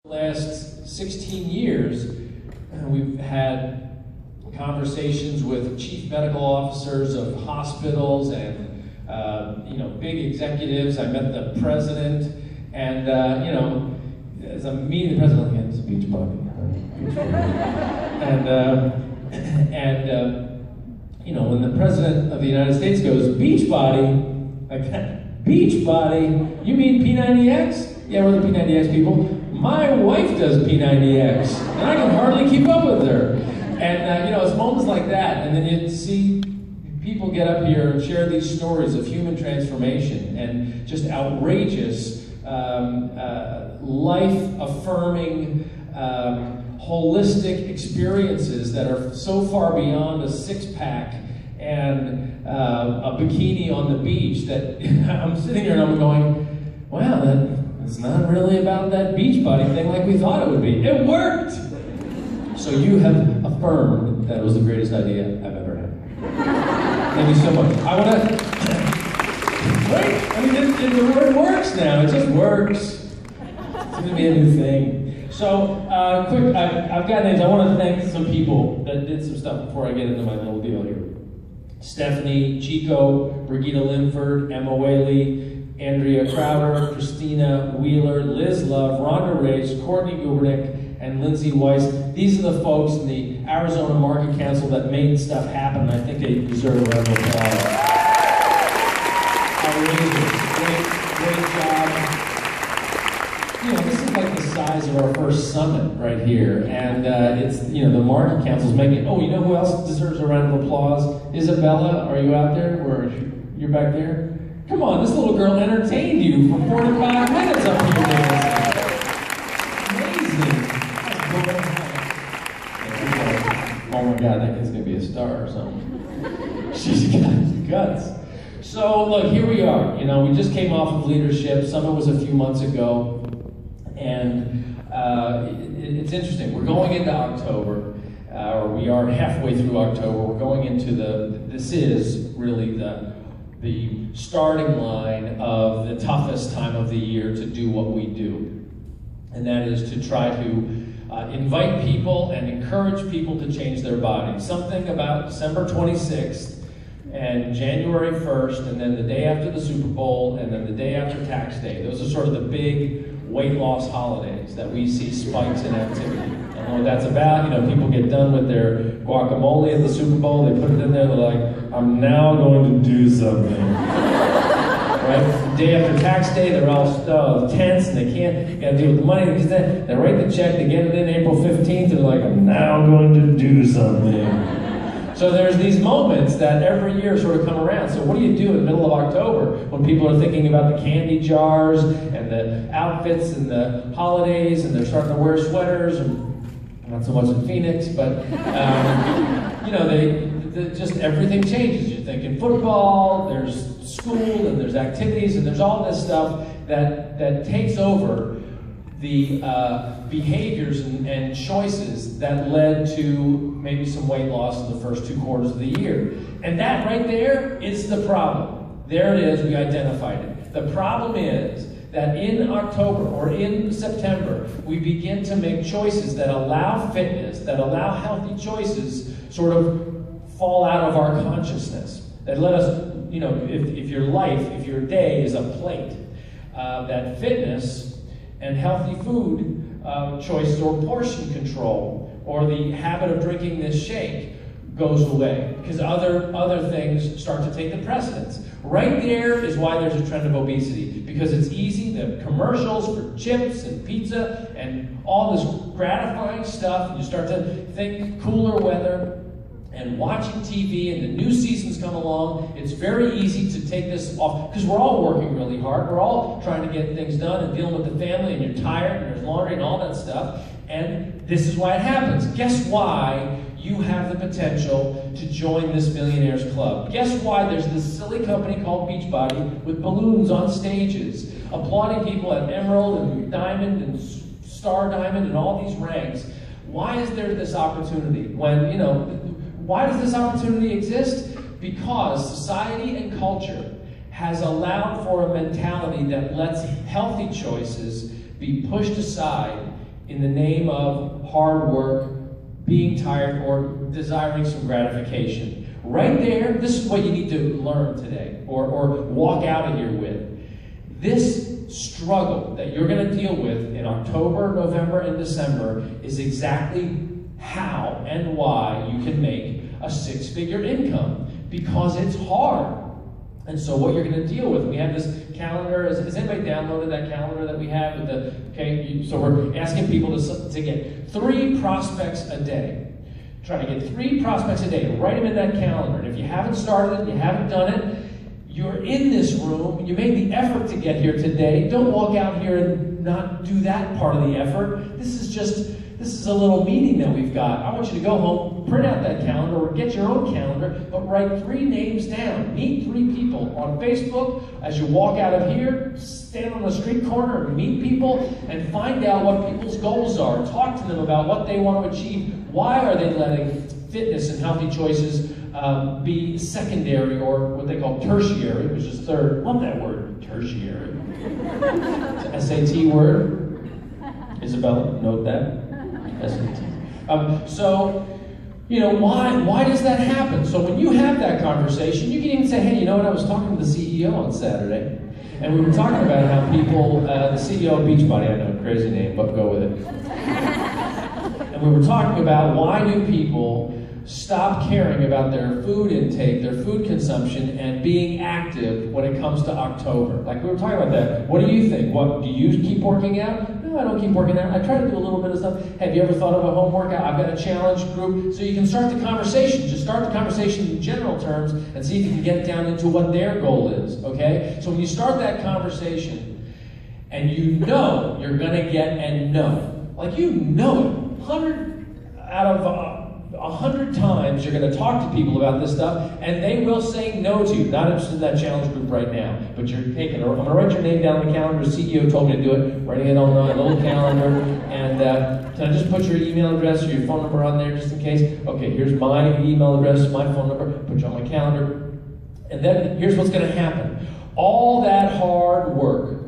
Last 16 years, we've had conversations with chief medical officers of hospitals and big executives. I met the president, and as I'm meeting the president, like, it's a beach body, when the president of the United States goes, beach body, like that, beach body, you mean P90X? Yeah, we're the P90X people. My wife does P90X, and I can hardly keep up with her. And it's moments like that, and then you see people get up here and share these stories of human transformation and just outrageous, life-affirming, holistic experiences that are so far beyond a six-pack and a bikini on the beach that I'm sitting here and I'm going, wow, it's not really about that beach body thing like we thought it would be. It worked! So you have affirmed that it was the greatest idea I've ever had. Thank you so much. I want to... Right? I mean, the word works now. It just works. It's going to be a new thing. So, quick, I've got names. I want to thank some people that did some stuff before I get into my little deal here. Stephanie, Chico, Brigitte Linford, Emma Whaley, Andrea Crowder, Christina Wheeler, Liz Love, Rhonda Rage, Courtney Gubernick, and Lindsay Weiss. These are the folks in the Arizona Market Council that made stuff happen, and I think they deserve a round of applause. Outrageous. Great job. This is like the size of our first summit right here, and it's, the Market Council's making, you know who else deserves a round of applause? Isabella, are you out there? Or you're back there? Come on, this little girl entertained you for 45 minutes up here dancing. Amazing. Oh my God, that kid's gonna be a star or something. She's got guts. So look, here we are. We just came off of leadership. Summit was a few months ago, and it's interesting. We're going into October, or we are halfway through October. We're going into this is really the starting line of the toughest time of the year to do what we do. And that is to try to invite people and encourage people to change their bodies. Something about December 26th and January 1st, and then the day after the Super Bowl, and then the day after Tax Day. Those are sort of the big weight loss holidays that we see spikes in activity. I don't know what that's about. People get done with their guacamole at the Super Bowl, they put it in there, they're like, I'm now going to do something. Right? The day after Tax Day, they're all tense and they got to deal with the money. They write the check, they get it in April 15th, and they're like, I'm now going to do something. So there's these moments that every year sort of come around. So what do you do in the middle of October when people are thinking about the candy jars and the outfits and the holidays and they're starting to wear sweaters, and not so much in Phoenix, but just everything changes. You're thinking football, there's school, and there's activities, and there's all this stuff that takes over the behaviors and choices that led to maybe some weight loss in the first 2 quarters of the year. And that right there is the problem. There it is, we identified it. The problem is that in October or in September, we begin to make choices that allow fitness, that allow healthy choices sort of fall out of our consciousness. That let us, if your life, if your day is a plate, that fitness and healthy food choices or portion control or the habit of drinking this shake goes away because other things start to take the precedence. Right there is why there's a trend of obesity, because it's easy, the commercials for chips and pizza and all this gratifying stuff, and you start to think cooler weather and watching TV and the new seasons come along. It's very easy to take this off because we're all working really hard. We're all trying to get things done and dealing with the family, and you're tired and there's laundry and all that stuff. And this is why it happens. Guess why you have the potential to join this Millionaires Club? Guess why there's this silly company called Beachbody with balloons on stages, applauding people at Emerald and Diamond and Star Diamond and all these ranks? Why is there this opportunity? Why does this opportunity exist? Because society and culture has allowed for a mentality that lets healthy choices be pushed aside in the name of hard work, being tired, or desiring some gratification. Right there, this is what you need to learn today, or walk out of here with. This struggle that you're going to deal with in October, November, and December is exactly how and why you can make a six-figure income, because it's hard. And so what you're going to deal with, we have this calendar. Has anybody downloaded that calendar that we have? With the, so we're asking people to get 3 prospects a day. Try to get 3 prospects a day. Write them in that calendar. And if you haven't started it, you haven't done it, you're in this room, you made the effort to get here today. Don't walk out here and not do that part of the effort. This is a little meeting that we've got. I want you to go home, print out that calendar, or get your own calendar, but write 3 names down. Meet 3 people on Facebook. As you walk out of here, stand on a street corner and meet people and find out what people's goals are. Talk to them about what they want to achieve. Why are they letting fitness and healthy choices be secondary, or what they call tertiary, which is third? Love that word, tertiary. It's an SAT word. Isabella, note that. SAT. So, you know, why does that happen? So when you have that conversation, you can even say, hey, you know what, I was talking to the CEO on Saturday, and we were talking about how people, the CEO of Beachbody, I know, crazy name, but go with it. And we were talking about why do people stop caring about their food intake, their food consumption, and being active when it comes to October. Like we were talking about that. What do you think? What, do you keep working out? No, I don't keep working out. I try to do a little bit of stuff. Have you ever thought of a home workout? I've got a challenge group. So you can start the conversation. Just start the conversation in general terms and see if you can get down into what their goal is, okay? So when you start that conversation and you know you're going to get a no, like you know it, 100 out of 100 times you're going to talk to people about this stuff, and they will say no to you. Not interested in that challenge group right now, but you're taking. I'm going to write your name down on the calendar. The CEO told me to do it. Writing it on a little calendar, and can I just put your email address or your phone number on there just in case? Okay, here's my email address, my phone number. Put you on my calendar, and then here's what's going to happen. All that hard work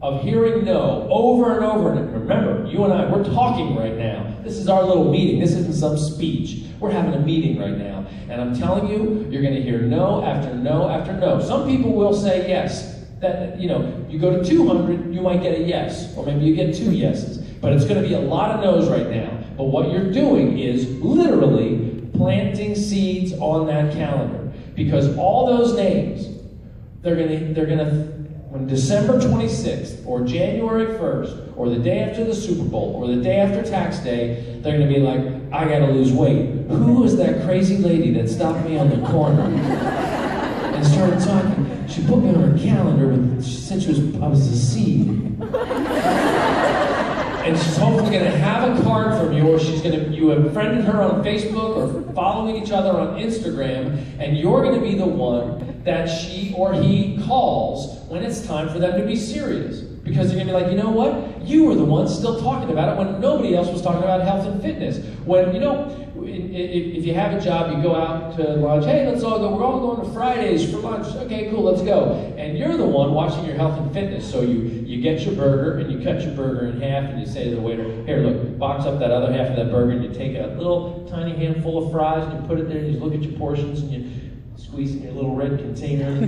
of hearing no over and over, and remember, you and I, we're talking right now. This is our little meeting. This isn't some speech. We're having a meeting right now. And I'm telling you, you're going to hear no after no after no. Some people will say yes. That, you know, you go to 200, you might get a yes. Or maybe you get 2 yeses. But it's going to be a lot of no's right now. But what you're doing is literally planting seeds on that calendar. Because all those names, they're going to when December 26th, or January 1st, or the day after the Super Bowl, or the day after tax day, they're going to be like, I got to lose weight. Who was that crazy lady that stopped me on the corner and started talking? She put me on her calendar, she said I was a seed. And she's hopefully going to have a card from you, or you have friended her on Facebook, or following each other on Instagram, and you're going to be the one that she or he calls when it's time for them to be serious. Because they're going to be like, you know what? You were the one still talking about it when nobody else was talking about health and fitness. When, you know, if you have a job, you go out to lunch. Hey, let's all go. We're all going to Fridays for lunch. Okay, cool, let's go. And you're the one watching your health and fitness. So you get your burger, and you cut your burger in half, and you say to the waiter, here, look, box up that other half of that burger, and you take a little tiny handful of fries, and you put it there, and you look at your portions, and you squeeze in your little red container.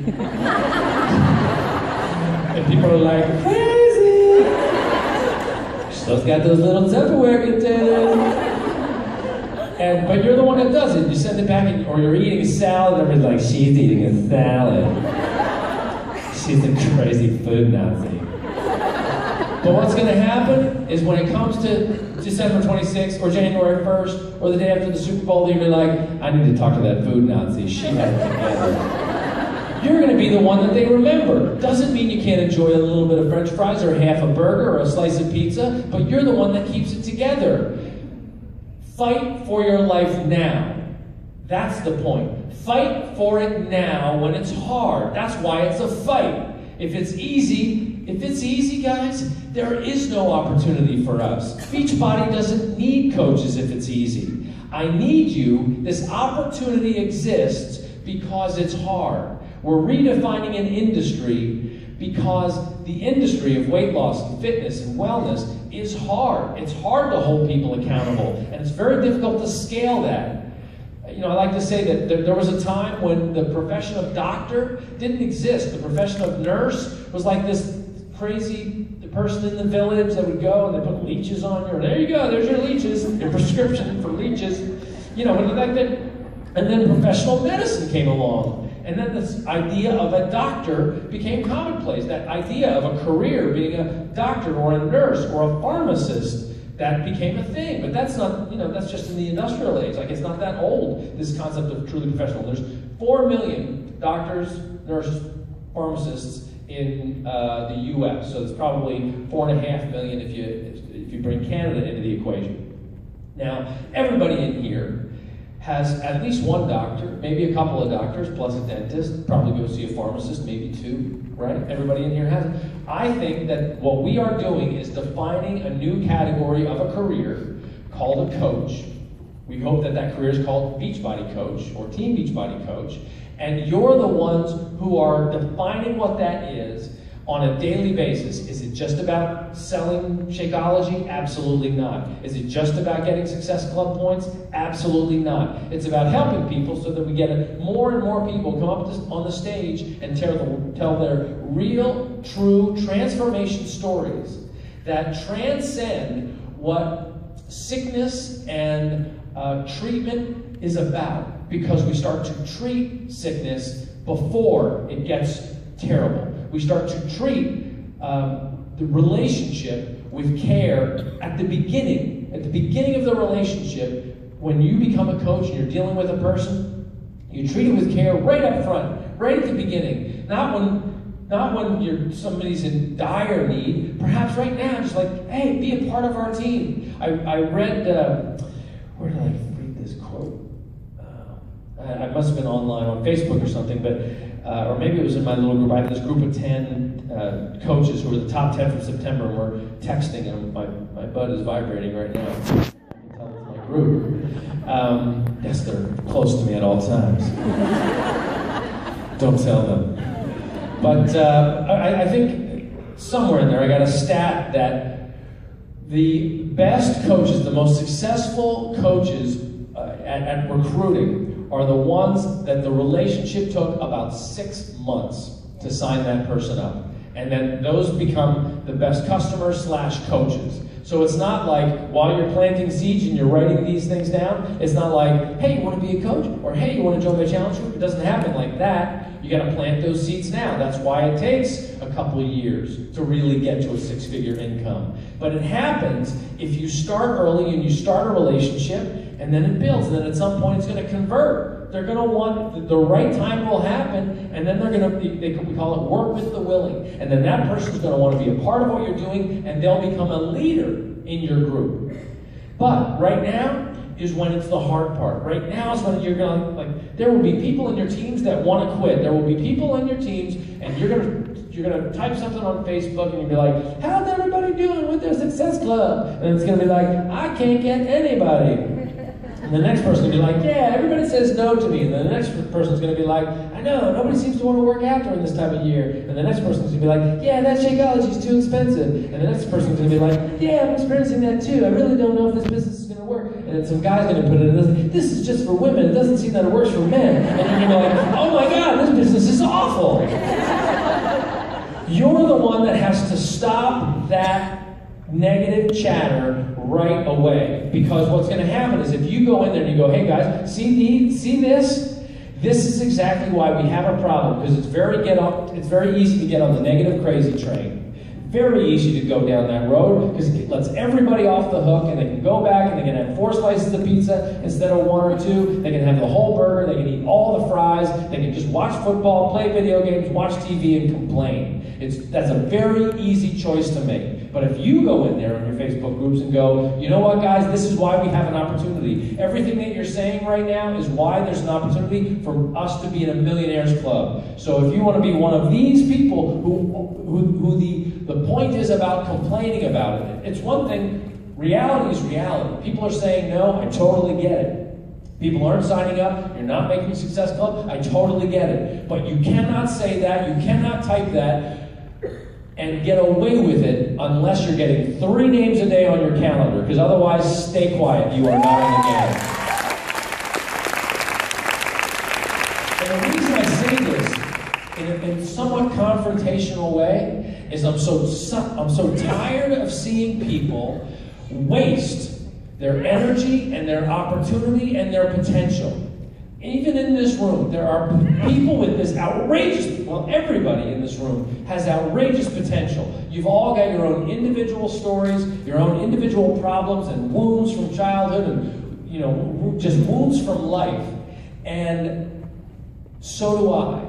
And people are like, crazy! Still got those little Tupperware containers. But you're the one that does it. You send it back, or you're eating a salad, and everybody's like, she's eating a salad. She's a crazy food Nazi. But what's going to happen is when it comes to December 26th, or January 1st, or the day after the Super Bowl, you're going to be like, I need to talk to that food Nazi. She had it together. You're going to be the one that they remember. Doesn't mean you can't enjoy a little bit of French fries, or half a burger, or a slice of pizza, but you're the one that keeps it together. Fight for your life now. That's the point. Fight for it now when it's hard. That's why it's a fight. If it's easy, guys, there is no opportunity for us. Beachbody doesn't need coaches if it's easy. I need you. This opportunity exists because it's hard. We're redefining an industry because the industry of weight loss and fitness and wellness is hard. It's hard to hold people accountable, and it's very difficult to scale that. You know, I like to say that there was a time when the profession of doctor didn't exist. The profession of nurse was like this crazy person in the village that would go and they put leeches on you. There you go, there's your leeches, your prescription for leeches. You know, like that. And then professional medicine came along. And then this idea of a doctor became commonplace. That idea of a career, being a doctor or a nurse or a pharmacist, that became a thing. But that's not, you know, that's just in the industrial age. Like, it's not that old, this concept of truly professional. There's 4 million doctors, nurses, pharmacists in the U.S. So it's probably 4.5 million if you bring Canada into the equation. Now, everybody in here has at least one doctor, maybe a couple of doctors, plus a dentist, probably go see a pharmacist, maybe 2, right? Everybody in here has it. I think that what we are doing is defining a new category of a career called a coach. We hope that that career is called Beachbody Coach or Team Beachbody Coach. And you're the ones who are defining what that is on a daily basis. Is it just about selling Shakeology? Absolutely not. Is it just about getting Success Club points? Absolutely not. It's about helping people so that we get more and more people come up on the stage and tell their real, true transformation stories that transcend what sickness and treatment is about, because we start to treat sickness before it gets terrible. We start to treat the relationship with care at the beginning of the relationship. When you become a coach and you're dealing with a person, you treat it with care right up front, right at the beginning. Not when somebody's in dire need. Perhaps right now, just like, hey, be a part of our team. I read, where did I read this quote? I must have been online on Facebook or something, but or maybe it was in my little group. I had this group of 10 coaches who were the top 10 from September, and we're texting, and my bud is vibrating right now. I can tell it's my group. Yes, they're close to me at all times. Don't tell them. But I think somewhere in there I got a stat that the best coaches, the most successful coaches at recruiting are the ones that the relationship took about 6 months to sign that person up. And then those become the best customers / coaches. So it's not like while you're planting seeds and you're writing these things down, it's not like, hey, you want to be a coach? Or hey, you want to join my challenge group? It doesn't happen like that. You got to plant those seeds now. That's why it takes a couple of years to really get to a 6-figure income. But it happens if you start early and you start a relationship, and then it builds, and then at some point it's going to convert. They're going to want, the right time will happen, and then they're going to, we call it work with the willing. And then that person's going to want to be a part of what you're doing, and they'll become a leader in your group. But right now is when it's the hard part. Right now is when you're going to, like, there will be people in your teams that want to quit. There will be people in your teams, and you're going to type something on Facebook, and you'll be like, how's everybody doing with their Success Club? And it's going to be like, I can't get anybody. And the next person's going to be like, yeah, everybody says no to me. And then the next person's going to be like, I know, nobody seems to want to work out during this time of year. And the next person's going to be like, yeah, that Shakeology is too expensive. And the next person's going to be like, yeah, I'm experiencing that too. I really don't know if this business is going to work. And then some guy's going to put it in, this is just for women. It doesn't seem that it works for men. And you're going to be like, oh my God, this business is awful. You're the one that has to stop that negative chatter right away. Because what's going to happen is if you go in there and you go, hey guys, see this? This is exactly why we have a problem, because it's very easy to get on the negative crazy train. Very easy to go down that road, because it lets everybody off the hook, and they can go back and they can have 4 slices of pizza instead of 1 or 2. They can have the whole burger, they can eat all the fries, they can just watch football, play video games, watch TV, and complain. That's a very easy choice to make. But if you go in there on your Facebook groups and go, you know what guys, this is why we have an opportunity. Everything that you're saying right now is why there's an opportunity for us to be in a millionaires club. So if you want to be one of these people who the point is about complaining about it. It's one thing, reality is reality. People are saying no, I totally get it. People aren't signing up, you're not making a Success Club, I totally get it. But you cannot say that, you cannot type that and get away with it unless you're getting 3 names a day on your calendar, because otherwise, stay quiet. You are not in the game. And the reason I say this in a somewhat confrontational way is I'm so tired of seeing people waste their energy and their opportunity and their potential. Even in this room, there are people with this outrageous, well, everybody in this room has outrageous potential. You've all got your own individual stories, your own individual problems and wounds from childhood and, you know, just wounds from life. And so do I.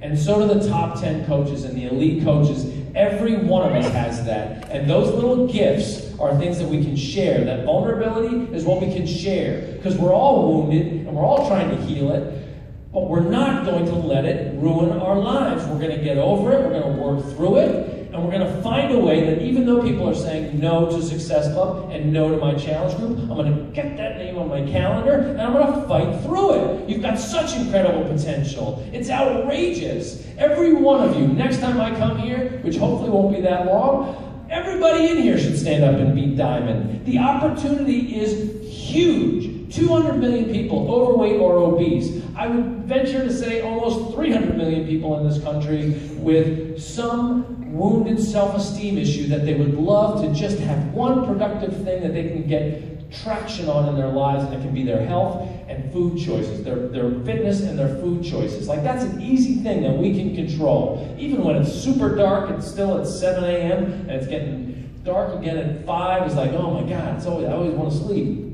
And so do the top 10 coaches and the elite coaches. Every one of us has that. And those little gifts are things that we can share. That vulnerability is what we can share. Because we're all wounded and we're all trying to heal it. But we're not going to let it ruin our lives. We're going to get over it. We're going to work through it. And we're going to find a way that even though people are saying no to Success Club and no to my challenge group, I'm going to get that name on my calendar and I'm going to fight through it. You've got such incredible potential. It's outrageous. Every one of you, next time I come here, which hopefully won't be that long, everybody in here should stand up and beat Diamond. The opportunity is huge. 200 million people, overweight or obese. I would venture to say almost 300 million people in this country with some wounded self-esteem issue that they would love to just have one productive thing that they can get traction on in their lives, and it can be their health and food choices, their fitness and their food choices. Like, that's an easy thing that we can control. Even when it's super dark, it's still at 7 a.m. and it's getting dark again at 5, it's like, oh my God, I always want to sleep.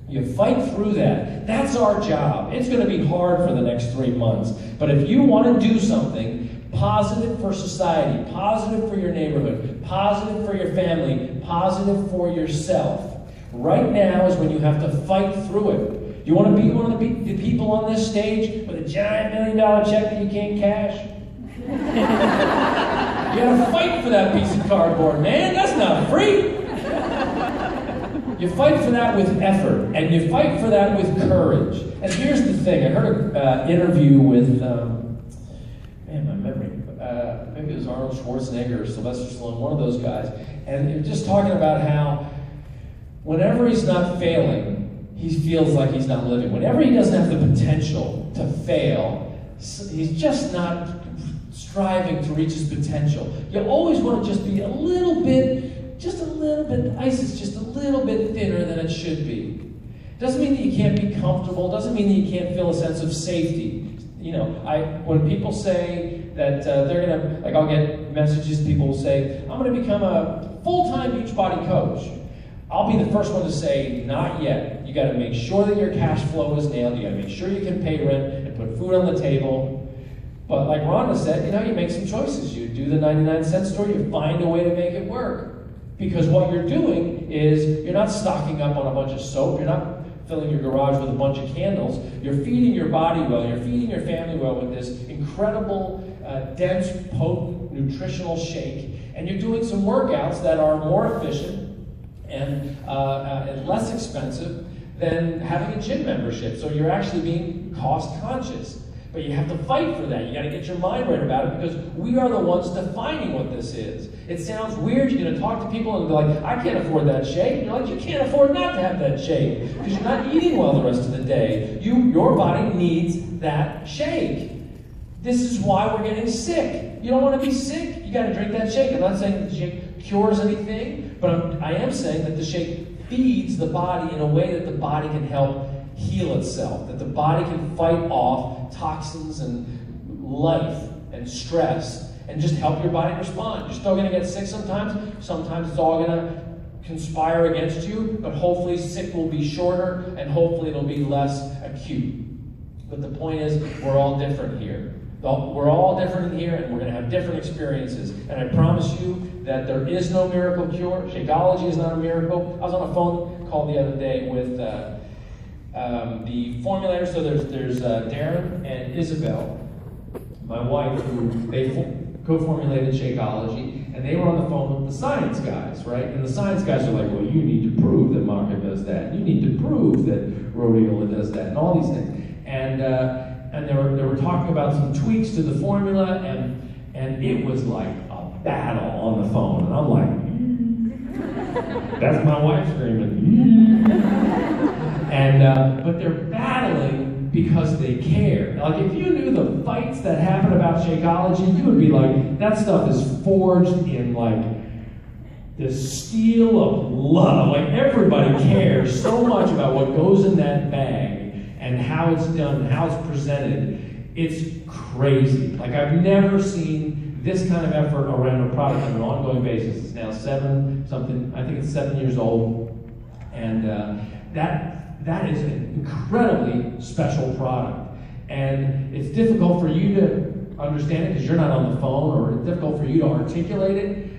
You fight through that. That's our job. It's going to be hard for the next 3 months. But if you want to do something positive for society, positive for your neighborhood, positive for your family, positive for yourself, right now is when you have to fight through it. You want to be one of the people on this stage with a giant $1 million check that you can't cash? You got to fight for that piece of cardboard, man. That's not free. You fight for that with effort, and you fight for that with courage. And here's the thing. I heard an interview with, my memory, maybe it was Arnold Schwarzenegger or Sylvester Stallone, one of those guys, and they were just talking about how whenever he's not failing, he feels like he's not living. Whenever he doesn't have the potential to fail, he's just not striving to reach his potential. You always want to just be a little bit, the ice is just a little bit thinner than it should be. Doesn't mean that you can't be comfortable, doesn't mean that you can't feel a sense of safety. You know, when people say that they're gonna, like, I'll get messages, people will say, I'm gonna become a full-time Beachbody coach. I'll be the first one to say, not yet. You gotta make sure that your cash flow is nailed, you gotta make sure you can pay rent and put food on the table. But like Rhonda said, you know, you make some choices. You do the 99-cent store, you find a way to make it work. Because what you're doing is, you're not stocking up on a bunch of soap, you're not filling your garage with a bunch of candles, you're feeding your body well, you're feeding your family well with this incredible, dense, potent, nutritional shake, and you're doing some workouts that are more efficient and less expensive than having a gym membership. So you're actually being cost conscious. But you have to fight for that. You got to get your mind right about it, because we are the ones defining what this is. It sounds weird. You're going to talk to people and be like, I can't afford that shake. And you're like, you can't afford not to have that shake, because you're not eating well the rest of the day. Your body needs that shake. This is why we're getting sick. You don't want to be sick, you got to drink that shake. I'm not saying that the shake cures anything, but I am saying that the shake feeds the body in a way that the body can help heal itself, that the body can fight off toxins and life and stress and just help your body respond. You're still going to get sick sometimes. Sometimes it's all going to conspire against you, but hopefully sick will be shorter and hopefully it'll be less acute. But the point is, we're all different here. We're all different in here, and we're going to have different experiences. And I promise you that there is no miracle cure. Shakeology is not a miracle. I was on a phone call the other day with the formulators. So there's Darren and Isabel, my wife, who they co-formulated Shakeology, and they were on the phone with the science guys, right? And the science guys are like, well, you need to prove that Maca does that. You need to prove that Rhodiola does that, and all these things. And they were talking about some tweaks to the formula, and it was like a battle on the phone, and I'm like, that's my wife screaming. And but they're battling because they care. Like if you knew the fights that happen about Shakeology, you would be like, that stuff is forged in like the steel of love. Like everybody cares so much about what goes in that bag and how it's done, and how it's presented. It's crazy. Like I've never seen this kind of effort around a product on an ongoing basis. It's now I think it's 7 years old. And that is an incredibly special product. And it's difficult for you to understand it because you're not on the phone, or it's difficult for you to articulate it.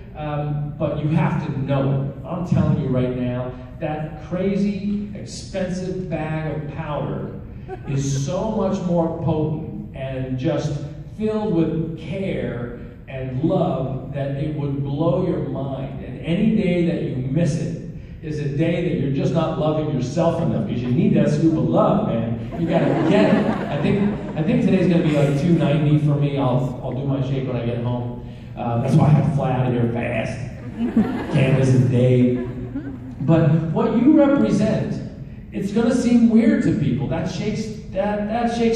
But you have to know it. I'm telling you right now, that crazy, expensive bag of powder is so much more potent and just filled with care and love that it would blow your mind. And any day that you miss it is a day that you're just not loving yourself enough, because you need that scoop of love, man. You gotta get it. I think today's gonna be like $2.90 for me. I'll do my shake when I get home. That's why I have to fly out of here fast. Can't miss a day. But what you represent, it's gonna seem weird to people. That shake's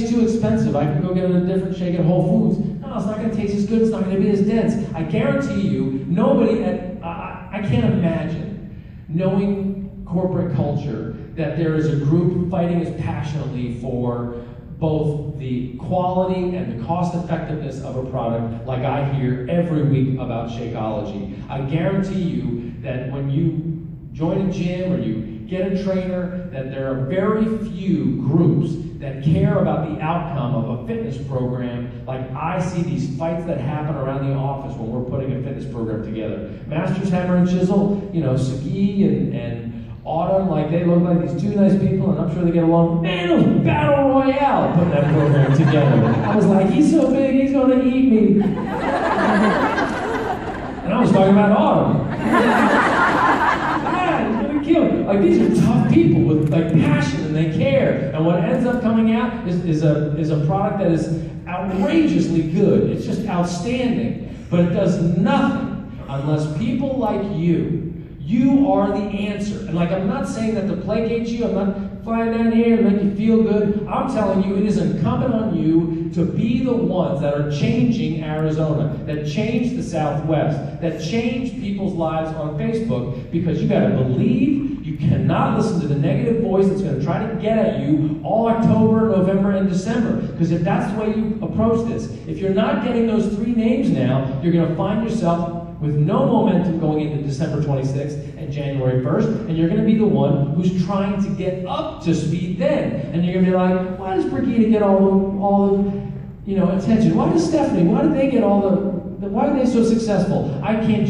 too expensive. I can go get a different shake at Whole Foods. No, it's not gonna taste as good. It's not gonna be as dense. I guarantee you, I can't imagine knowing corporate culture that there is a group fighting as passionately for both the quality and the cost effectiveness of a product like I hear every week about Shakeology. I guarantee you that when you join a gym or you get a trainer, that there are very few groups that care about the outcome of a fitness program like I see these fights that happen around the office when we're putting a fitness program together. Masters Hammer and Chisel, Sagi and Autumn, like they look like these two nice people, and I'm sure they get along. Man, it was battle royale putting that program together. I was like, he's so big, he's gonna eat me. And I was talking about Autumn. Yeah, he's gonna kill me. Like these are tough people with like passion, and they care. And what ends up coming out is a product that is outrageously good. It's just outstanding. But it does nothing unless people like you are the answer. And like, I'm not saying that to placate you, I'm not flying down here to make you feel good. I'm telling you, it is incumbent on you to be the ones that are changing Arizona, that change the Southwest, that change people's lives on Facebook, because you gotta believe. You cannot listen to the negative voice that's gonna try to get at you all October, November, and December. Because if that's the way you approach this, if you're not getting those three names now, you're gonna find yourself with no momentum going into December 26th and January 1st, and you're going to be the one who's trying to get up to speed then. And you're going to be like, why does Brigitte get all the attention? Why does Stephanie? Why did they get why are they so successful? I can't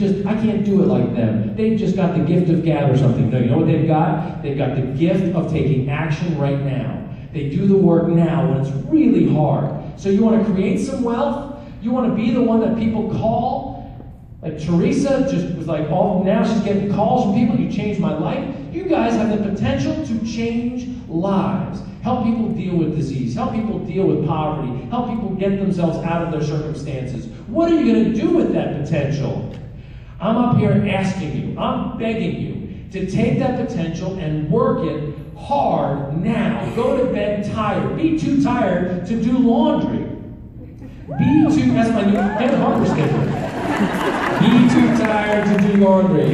do it like them. They've just got the gift of gab or something. No, you know what they've got? They've got the gift of taking action right now. They do the work now when it's really hard. So you want to create some wealth? You want to be the one that people call? Like Teresa just was like, now she's getting calls from people, you changed my life. You guys have the potential to change lives. Help people deal with disease. Help people deal with poverty. Help people get themselves out of their circumstances. What are you going to do with that potential? I'm up here asking you, I'm begging you to take that potential and work it hard now. Go to bed tired. Be too tired to do laundry. That's my new head Harper sticker. Be too tired to do laundry.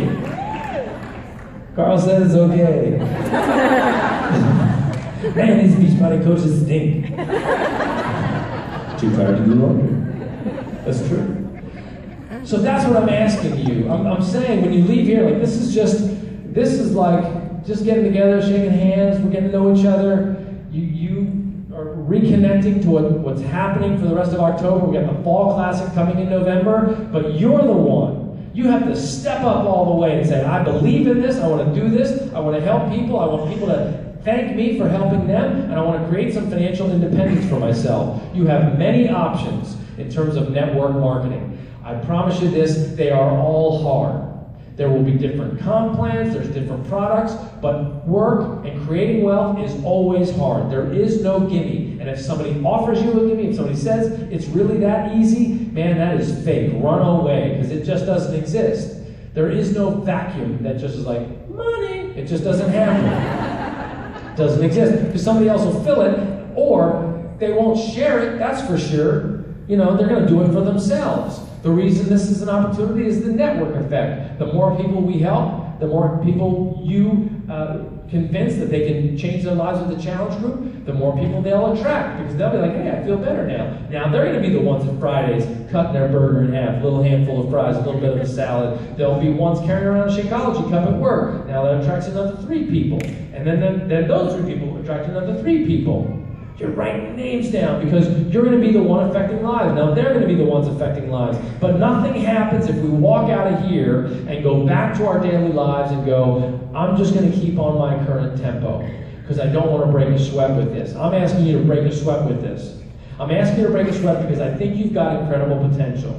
Carl says it's okay. Man, these beach body coaches stink. Too tired to do laundry. That's true. So that's what I'm asking you. I'm saying when you leave here, like this is like just getting together, shaking hands, we're getting to know each other. You are reconnecting to what's happening for the rest of October. We got the Fall Classic coming in November, but you're the one. You have to step up all the way and say, I believe in this, I want to do this, I want to help people, I want people to thank me for helping them, and I want to create some financial independence for myself. You have many options in terms of network marketing. I promise you this, they are all hard. There will be different comp plans, there's different products, but work and creating wealth is always hard. There is no gimme. And if somebody offers you a gimme, if somebody says it's really that easy, man, that is fake. Run away, because it just doesn't exist. There is no vacuum that just is like, money. It just doesn't happen. It doesn't exist. Because somebody else will fill it, or they won't share it, that's for sure. You know, they're going to do it for themselves. The reason this is an opportunity is the network effect. The more people we help, the more people you convince that they can change their lives with the challenge group, the more people they'll attract, because they'll be like, hey, I feel better now. Now they're going to be the ones at Fridays cutting their burger in half, a little handful of fries, a little bit of a salad. They'll be ones carrying around a Shakeology cup at work. Now that attracts another 3 people. And then those 3 people attract another 3 people. You're writing names down because you're going to be the one affecting lives. Now they're going to be the ones affecting lives. But nothing happens if we walk out of here and go back to our daily lives and go, I'm just going to keep on my current tempo because I don't want to break a sweat with this. I'm asking you to break a sweat with this. I'm asking you to break a sweat because I think you've got incredible potential.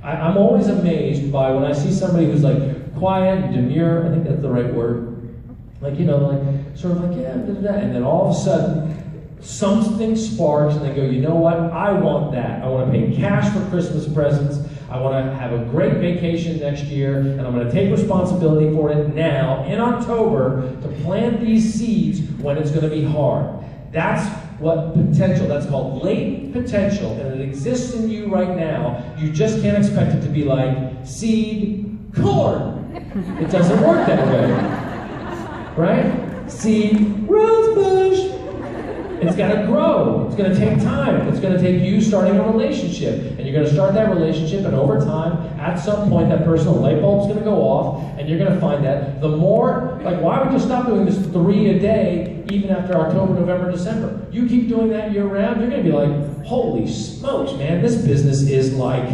I'm always amazed by when I see somebody who's like quiet and demure, I think that's the right word. Like, you know, like sort of like, yeah, and then all of a sudden, something sparks and they go, you know what, I want that. I want to pay cash for Christmas presents. I want to have a great vacation next year, and I'm going to take responsibility for it now in October to plant these seeds when it's going to be hard. That's what potential, that's called latent potential, and it exists in you right now. You just can't expect it to be like seed corn. It doesn't work that way. Right? Seed rose bush. It's got to grow. It's going to take time. It's going to take you starting a relationship. And you're going to start that relationship, and over time, at some point, that personal light bulb's going to go off, and you're going to find that the more, like, why would you stop doing this 3 a day even after October, November, December? You keep doing that year-round, you're going to be like, holy smokes, man, this business is like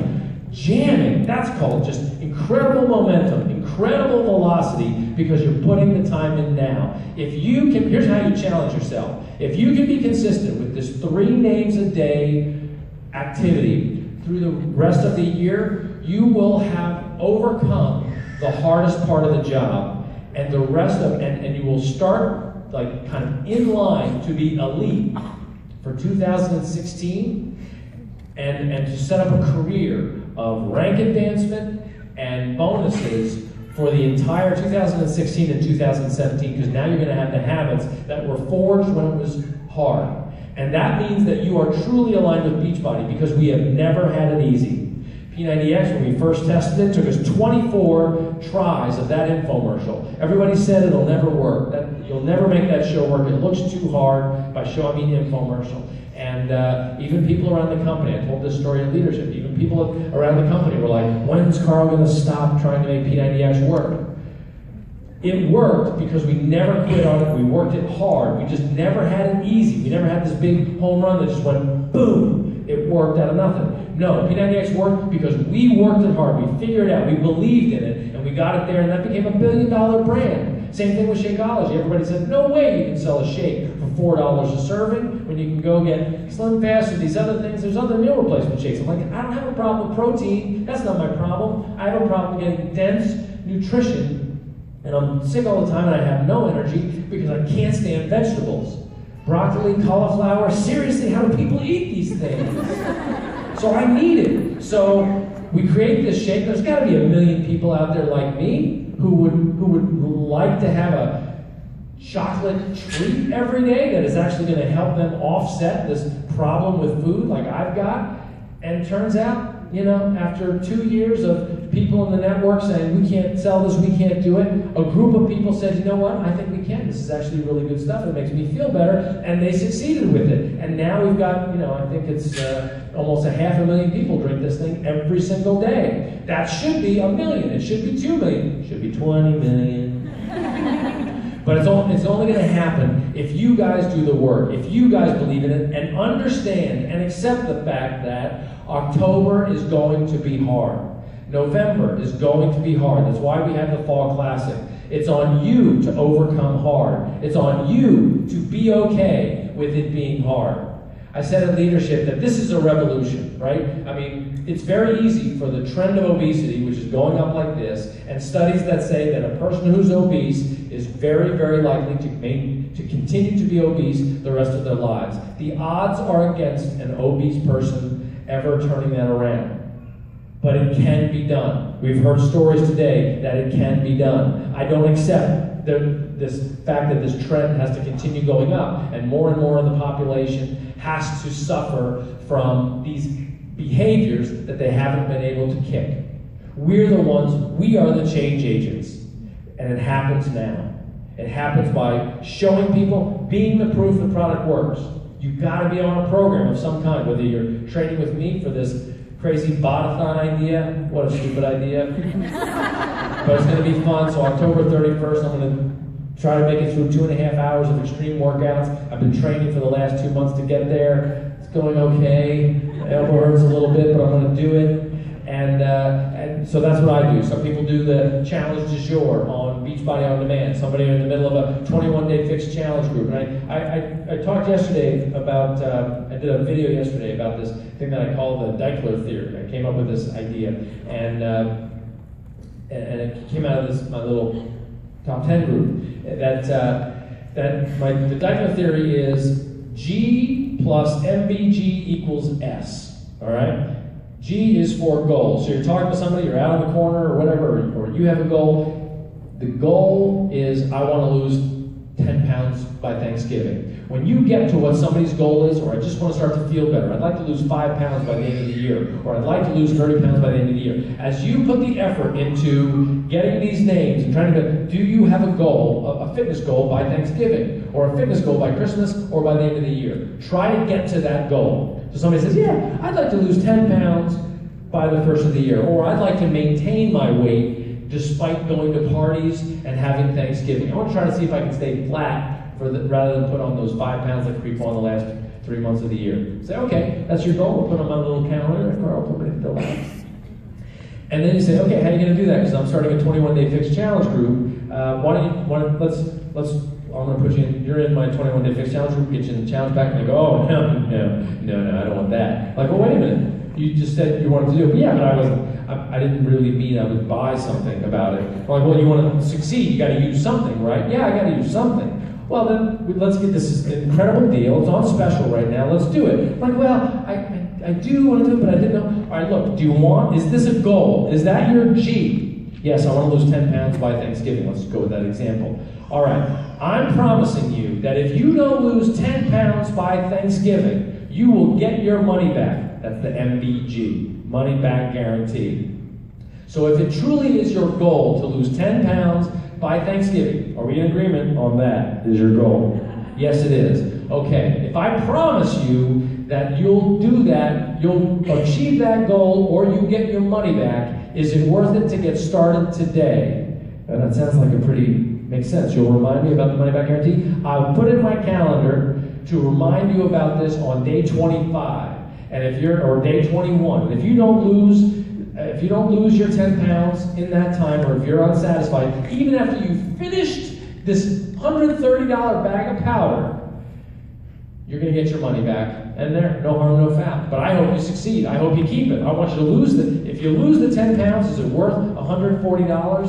jamming. That's called just incredible momentum, incredible velocity, because you're putting the time in now. If you can, here's how you challenge yourself. If you can be consistent with this 3 names a day activity through the rest of the year, you will have overcome the hardest part of the job, and the rest of, and you will start like kind of in line to be elite for 2016, and to set up a career of rank advancement and bonuses for the entire 2016 and 2017, because now you're going to have the habits that were forged when it was hard. And that means that you are truly aligned with Beachbody, because we have never had it easy. P90X, when we first tested it, took us 24 tries of that infomercial. Everybody said it'll never work. That you'll never make that show work. It looks too hard by showing me the infomercial. And even people around the company, I told this story in leadership, even people around the company were like, when's Carl going to stop trying to make P90X work? It worked because we never quit on it. We worked it hard. We just never had it easy. We never had this big home run that just went boom. It worked out of nothing. No, P90X worked because we worked it hard. We figured it out. We believed in it, and we got it there, and that became a $1 billion brand. Same thing with Shakeology. Everybody said, no way you can sell a shake for $4 a serving when you can go get Slim Fast or these other things. There's other meal replacement shakes. I'm like, I don't have a problem with protein. That's not my problem. I have a problem getting dense nutrition, and I'm sick all the time, and I have no energy because I can't stand vegetables. Broccoli, cauliflower, seriously, how do people eat these things? So I need it. So we create this shake. There's got to be 1 million people out there like me who would like to have a chocolate treat every day that is actually going to help them offset this problem with food like I've got. And it turns out, you know, after 2 years of people in the network saying, we can't sell this, we can't do it, a group of people said, you know what, I think we can. This is actually really good stuff. It makes me feel better. And they succeeded with it. And now we've got, you know, I think it's almost 500,000 people drink this thing every single day. That should be 1 million. It should be 2 million. It should be 20 million. But it's only going to happen if you guys do the work, if you guys believe in it, and understand and accept the fact that October is going to be hard. November is going to be hard. That's why we have the Fall Classic. It's on you to overcome hard. It's on you to be okay with it being hard. I said in leadership that this is a revolution, right? I mean, it's very easy for the trend of obesity, which is going up like this, and studies that say that a person who's obese is very, very likely to continue to be obese the rest of their lives. The odds are against an obese person ever turning that around. But it can be done. We've heard stories today that it can be done. I don't accept this fact that this trend has to continue going up, and more of the population has to suffer from these behaviors that they haven't been able to kick. We are the change agents, and it happens now. It happens by showing people, being the proof the product works. You've got to be on a program of some kind, whether you're training with me for this crazy botathon idea. What a stupid idea. But it's going to be fun, so October 31st, I'm going to try to make it through 2.5 hours of extreme workouts. I've been training for the last 2 months to get there. It's going okay. My elbow hurts a little bit, but I'm going to do it. And so that's what I do. Some people do the challenge du jour on Beachbody On Demand. Somebody in the middle of a 21-day fixed challenge group. And I talked yesterday about, I did a video yesterday about this thing that I call the Daikeler theory. I came up with this idea, and it came out of my little top 10 group. The Daikeler theory is G plus MBG equals S. All right. G is for goal. So you're talking to somebody, you're out in the corner or whatever, or you have a goal. The goal is, I want to lose 10 pounds by Thanksgiving. When you get to what somebody's goal is, or I just want to start to feel better, I'd like to lose 5 pounds by the end of the year, or I'd like to lose 30 pounds by the end of the year. As you put the effort into getting these names and trying to, do you have a goal, a fitness goal by Thanksgiving, or a fitness goal by Christmas, or by the end of the year? Try to get to that goal. So somebody says, yeah, I'd like to lose 10 pounds by the first of the year, or I'd like to maintain my weight despite going to parties and having Thanksgiving. I want to try to see if I can stay flat rather than put on those 5 pounds that creep on the last 3 months of the year. Say, okay, that's your goal. We'll put on my little calendar and Carl put it to that. And then you say, okay, how are you going to do that? Because I'm starting a 21-day fixed challenge group. I'm going to put you in, you're in my 21-day fixed challenge group, get you in the challenge pack, and they go, oh, no, I don't want that. Like, well, wait a minute. You just said you wanted to do it. But yeah, but I didn't really mean I would buy something about it. Like, well, you want to succeed, you got to use something, right? Yeah, I got to use something. Well, then let's get this incredible deal. It's on special right now. Let's do it. Like, well, I do want to do it, but I didn't know. All right, look, do you want, is this a goal? Is that your G? Yes, I want to lose 10 pounds by Thanksgiving. Let's go with that example. All right, I'm promising you that if you don't lose 10 pounds by Thanksgiving, you will get your money back. That's the MBG, money back guarantee. So if it truly is your goal to lose 10 pounds by Thanksgiving, are we in agreement on that is your goal? Yes, it is. Okay, if I promise you that you'll do that, you'll achieve that goal, or you get your money back, is it worth it to get started today? And that sounds like makes sense. You'll remind me about the money back guarantee? I'll put it in my calendar to remind you about this on day 25. And or day 21. And if you don't lose your 10 pounds in that time, or if you're unsatisfied, even after you've finished this $130 bag of powder, you're going to get your money back. And there, no harm, no foul. But I hope you succeed. I hope you keep it. I want you to if you lose the 10 pounds, is it worth $140?